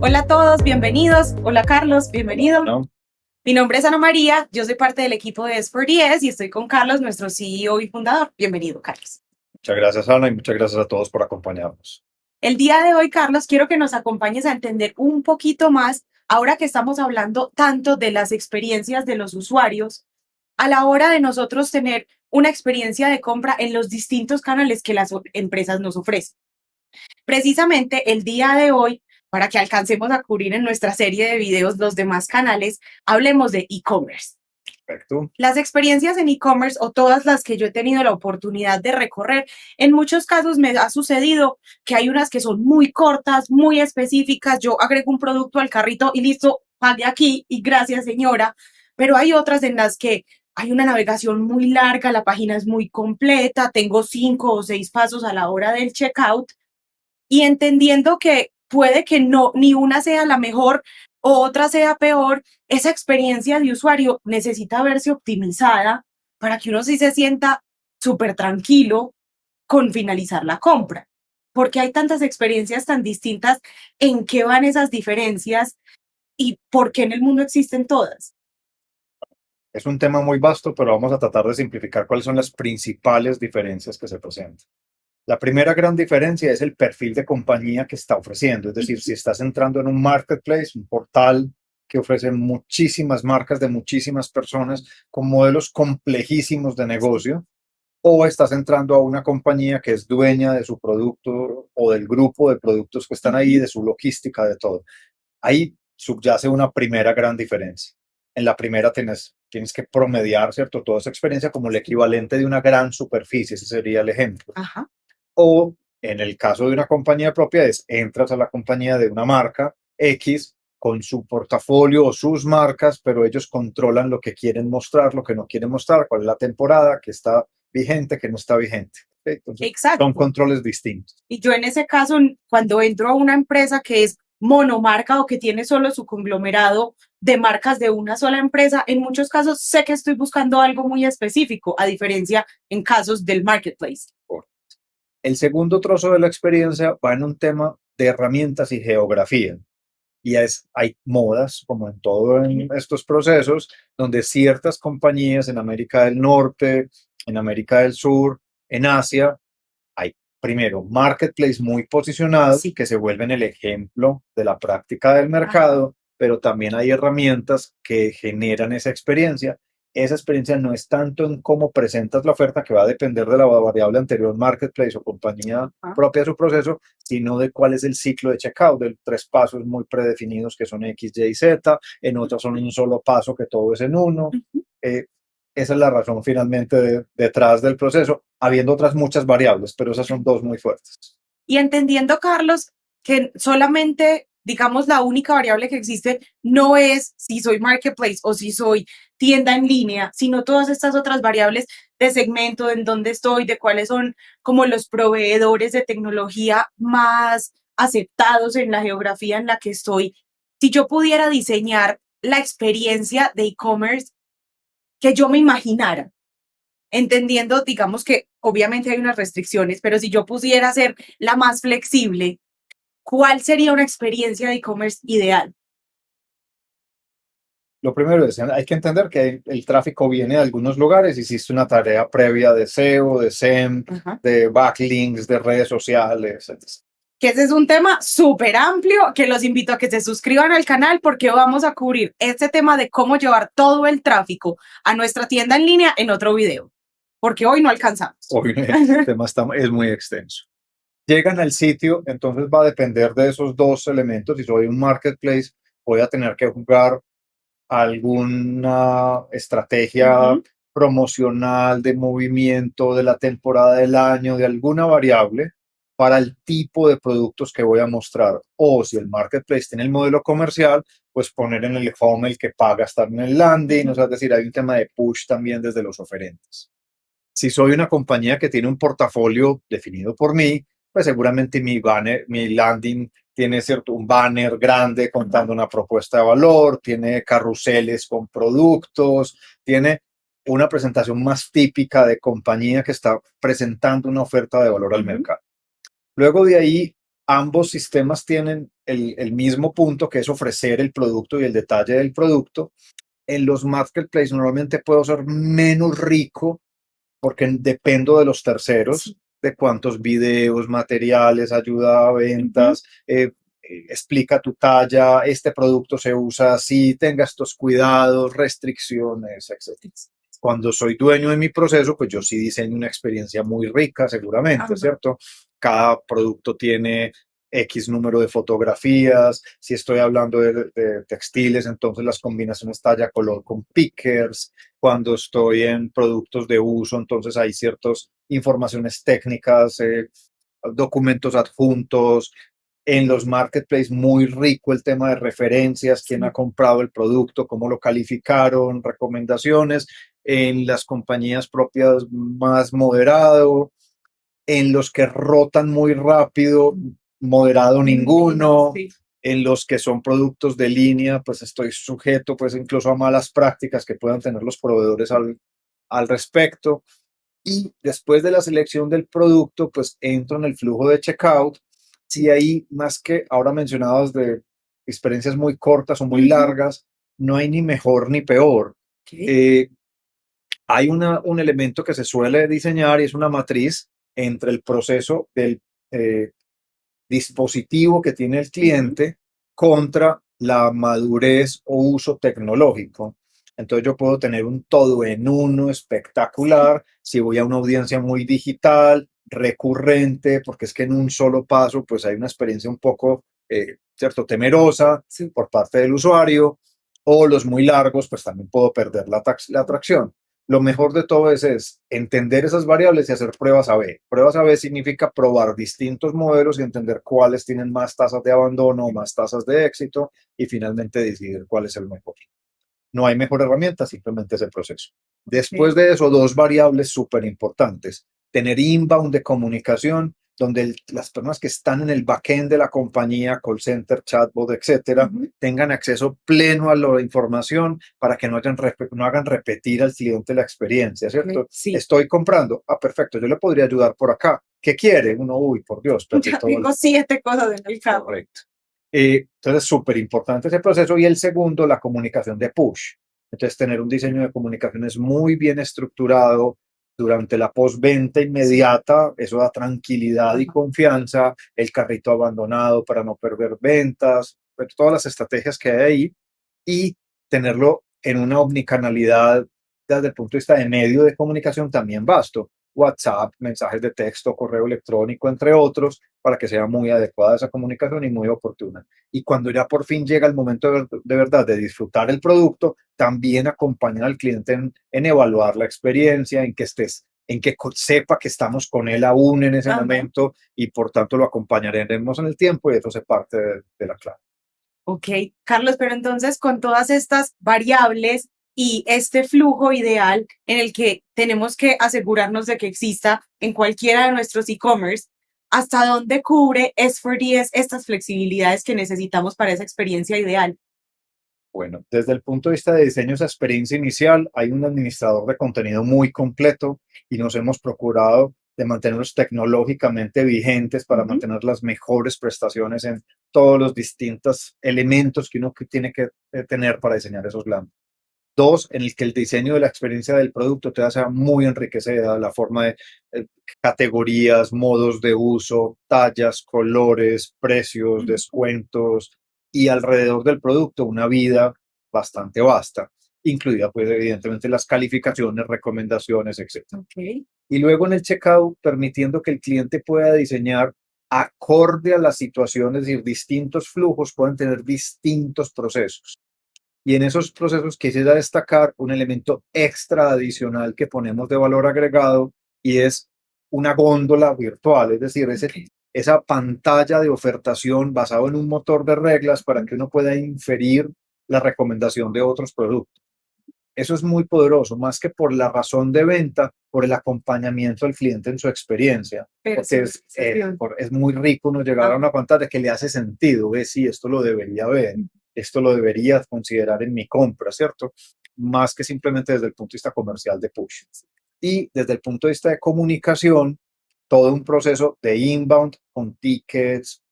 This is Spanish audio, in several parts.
Hola a todos, bienvenidos. Hola Carlos, bienvenido. ¿No? Mi nombre es Ana María, yo soy parte del equipo de S4DS y estoy con Carlos, nuestro CEO y fundador. Bienvenido, Carlos. Muchas gracias, Ana, y muchas gracias a todos por acompañarnos. El día de hoy, Carlos, quiero que nos acompañes a entender un poquito más, ahora que estamos hablando tanto de las experiencias de los usuarios, a la hora de nosotros tener una experiencia de compra en los distintos canales que las empresas nos ofrecen. Precisamente el día de hoy, para que alcancemos a cubrir en nuestra serie de videos los demás canales, hablemos de e-commerce. Perfecto. Las experiencias en e-commerce o todas las que yo he tenido la oportunidad de recorrer, en muchos casos me ha sucedido que hay unas que son muy cortas, muy específicas. Yo agrego un producto al carrito y listo, pague aquí y gracias señora. Pero hay otras en las que hay una navegación muy larga, la página es muy completa, tengo 5 o 6 pasos a la hora del checkout y entendiendo que puede que no, ni una sea la mejor o otra sea peor, esa experiencia de usuario necesita verse optimizada para que uno sí se sienta súper tranquilo con finalizar la compra. Porque hay tantas experiencias tan distintas, ¿en qué van esas diferencias y por qué en el mundo existen todas? Es un tema muy vasto, pero vamos a tratar de simplificar cuáles son las principales diferencias que se presentan. La primera gran diferencia es el perfil de compañía que está ofreciendo. Es decir, si estás entrando en un marketplace, un portal que ofrece muchísimas marcas de muchísimas personas con modelos complejísimos de negocio, o estás entrando a una compañía que es dueña de su producto o del grupo de productos que están ahí, de su logística, de todo. Ahí subyace una primera gran diferencia. En la primera tienes que promediar, ¿cierto? Toda esa experiencia como el equivalente de una gran superficie, ese sería el ejemplo. Ajá. O en el caso de una compañía propia es, entras a la compañía de una marca X con su portafolio o sus marcas, pero ellos controlan lo que quieren mostrar, lo que no quieren mostrar, cuál es la temporada, que está vigente, que no está vigente. ¿Ok? Entonces, son Exacto. controles distintos. Y yo en ese caso, cuando entro a una empresa que es monomarca o que tiene solo su conglomerado de marcas de una sola empresa, en muchos casos sé que estoy buscando algo muy específico, a diferencia en casos del marketplace. El segundo trozo de la experiencia va en un tema de herramientas y geografía. Hay modas, como en todos estos procesos, donde ciertas compañías en América del Norte, en América del Sur, en Asia, hay primero marketplace muy posicionados Sí. que se vuelven el ejemplo de la práctica del Ajá. mercado, pero también hay herramientas que generan esa experiencia. Esa experiencia no es tanto en cómo presentas la oferta, que va a depender de la variable anterior, marketplace o compañía Ajá. propia de su proceso, sino de cuál es el ciclo de checkout, de 3 pasos muy predefinidos que son X, Y, Z, en otros son un solo paso que todo es en uno. Ujú. Eh, Esa es la razón finalmente detrás del proceso, habiendo otras muchas variables, pero esas son dos muy fuertes. Y entendiendo, Carlos, que solamente, digamos, la única variable que existe no es si soy marketplace o si soy tienda en línea, sino todas estas otras variables de segmento, en dónde estoy, de cuáles son como los proveedores de tecnología más aceptados en la geografía en la que estoy. Si yo pudiera diseñar la experiencia de e-commerce que yo me imaginara, entendiendo, digamos que obviamente hay unas restricciones, pero si yo pudiera ser la más flexible, ¿cuál sería una experiencia de e-commerce ideal? Lo primero es, hay que entender que el tráfico viene de algunos lugares, hiciste una tarea previa de SEO, de SEM, Ajá. de backlinks, de redes sociales, etc. Que ese es un tema súper amplio, que los invito a que se suscriban al canal porque vamos a cubrir este tema de cómo llevar todo el tráfico a nuestra tienda en línea en otro video, porque hoy no alcanzamos. Hoy el tema es muy extenso. Llegan al sitio, entonces va a depender de esos dos elementos. Si soy un marketplace, voy a tener que jugar alguna estrategia Ujú. promocional de movimiento de la temporada del año, de alguna variable para el tipo de productos que voy a mostrar. O si el marketplace tiene el modelo comercial, pues poner en el home el que paga estar en el landing. O sea, es decir, hay un tema de push también desde los oferentes. Si soy una compañía que tiene un portafolio definido por mí, pues seguramente mi landing tiene cierto un banner grande contando una propuesta de valor, tiene carruseles con productos, tiene una presentación más típica de compañía que está presentando una oferta de valor al Ujú. mercado. Luego de ahí ambos sistemas tienen el mismo punto, que es ofrecer el producto y el detalle del producto. En los marketplaces normalmente puedo ser menos rico porque dependo de los terceros, Sí. de cuántos videos, materiales, ayuda a Ujú. ventas, explica tu talla, este producto se usa así, tenga estos cuidados, restricciones, etc. Cuando soy dueño de mi proceso, pues yo sí diseño una experiencia muy rica, seguramente, Ajá. ¿cierto? Cada producto tiene X número de fotografías. Si estoy hablando de textiles, entonces las combinaciones talla-color con pickers. Cuando estoy en productos de uso, entonces hay ciertas informaciones técnicas, documentos adjuntos. En los marketplaces, muy rico el tema de referencias, quién ha Sí. comprado el producto, cómo lo calificaron, recomendaciones. En las compañías propias, más moderado. En los que rotan muy rápido, moderado ninguno. Sí. En los que son productos de línea, pues estoy sujeto pues incluso a malas prácticas que puedan tener los proveedores al respecto. Y después de la selección del producto, pues entro en el flujo de checkout. Si hay más que ahora mencionadas de experiencias muy cortas o muy Ujú. largas, no hay ni mejor ni peor. Ok. Eh, Hay un elemento que se suele diseñar y es una matriz entre el proceso del eh, dispositivo que tiene el Ujú. cliente contra la madurez o uso tecnológico. Entonces yo puedo tener un todo en uno espectacular si voy a una audiencia muy digital, recurrente, porque es que en un solo paso pues hay una experiencia un poco, cierto, temerosa Sí. por parte del usuario, o los muy largos pues también puedo perder la atracción. Lo mejor de todo es entender esas variables y hacer pruebas A/B. Pruebas A/B significa probar distintos modelos y entender cuáles tienen más tasas de abandono o más tasas de éxito y finalmente decidir cuál es el mejor. No hay mejor herramienta, simplemente es el proceso. Después Ok. de eso, dos variables súper importantes. Tener inbound de comunicación, donde las personas que están en el backend de la compañía, call center, chatbot, etcétera, Ujú. tengan acceso pleno a la información para que no hagan repetir al cliente la experiencia, Ok. ¿cierto? Sí. Estoy comprando. Ah, perfecto, yo le podría ayudar por acá. ¿Qué quiere? Uno, uy, por Dios, perdí Ya todo el... tengo 7 cosas en el carro. Correcto. Entonces, súper importante ese proceso. Y el segundo, la comunicación de push. Entonces, tener un diseño de comunicaciones muy bien estructurado durante la postventa Sí. inmediata, eso da tranquilidad y Ajá. confianza, el carrito abandonado para no perder ventas, pues, todas las estrategias que hay ahí, y tenerlo en una omnicanalidad desde el punto de vista de medio de comunicación también vasto. WhatsApp, mensajes de texto, correo electrónico, entre otros, para que sea muy adecuada esa comunicación y muy oportuna. Y cuando ya por fin llega el momento de verdad de disfrutar el producto, también acompañar al cliente en evaluar la experiencia, en que estés, en que sepa que estamos con él aún en ese Ajá. momento y por tanto lo acompañaremos en el tiempo y eso hace parte de la clave. Ok, Carlos, pero entonces con todas estas variables y este flujo ideal en el que tenemos que asegurarnos de que exista en cualquiera de nuestros e-commerce, ¿hasta dónde cubre S4DS estas flexibilidades que necesitamos para esa experiencia ideal? Bueno, desde el punto de vista de diseño, esa experiencia inicial, hay un administrador de contenido muy completo y nos hemos procurado de mantenerlos tecnológicamente vigentes para Ujú. mantener las mejores prestaciones en todos los distintos elementos que uno tiene que tener para diseñar esos LAMP. Dos, en el que el diseño de la experiencia del producto te sea muy enriquecida, la forma de eh, categorías, modos de uso, tallas, colores, precios, Ujú. descuentos y alrededor del producto una vida bastante vasta, incluida pues evidentemente las calificaciones, recomendaciones, etcétera. Ok. Y luego en el checkout, permitiendo que el cliente pueda diseñar acorde a las situaciones, es decir, distintos flujos pueden tener distintos procesos. Y en esos procesos quisiera destacar un elemento extra adicional que ponemos de valor agregado y es una góndola virtual, es decir, Ok. esa pantalla de ofertación basado en un motor de reglas para Ujú. que uno pueda inferir la recomendación de otros productos. Eso es muy poderoso, más que por la razón de venta, por el acompañamiento al cliente en su experiencia, porque Percepción. es muy rico uno llegar a Ajá. una pantalla que le hace sentido, ve, sí, esto lo debería ver, esto lo debería considerar en mi compra, ¿cierto? Más que simplemente desde el punto de vista comercial de push. Y desde el punto de vista de comunicación, todo un proceso de inbound con tickets,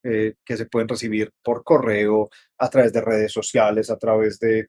que se pueden recibir por correo, a través de redes sociales, a través de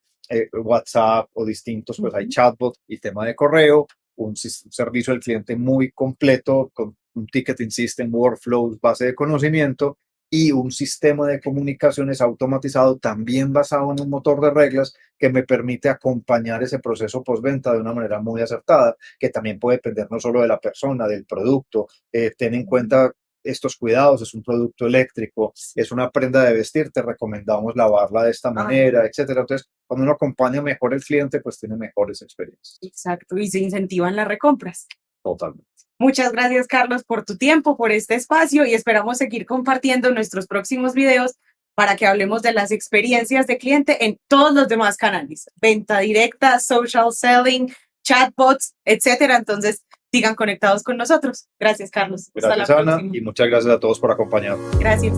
WhatsApp o distintos, pues hay Ujú. chatbot y tema de correo, un servicio al cliente muy completo con un ticketing system, workflows, base de conocimiento y un sistema de comunicaciones automatizado también basado en un motor de reglas que me permite acompañar ese proceso postventa de una manera muy acertada, que también puede depender no solo de la persona, del producto. Ten en cuenta estos cuidados, es un producto eléctrico, es una prenda de vestir, te recomendamos lavarla de esta Ay, manera, etcétera. Entonces, cuando uno acompaña mejor al cliente, pues tiene mejores experiencias. exacto, y se incentivan las recompras. Totalmente. Muchas gracias, Carlos, por tu tiempo, por este espacio y esperamos seguir compartiendo nuestros próximos videos para que hablemos de las experiencias de cliente en todos los demás canales, venta directa, social selling, chatbots, etcétera. Entonces, sigan conectados con nosotros. Gracias, Carlos. Hasta la Gracias, Ana, próxima. y muchas gracias a todos por acompañarnos. Gracias.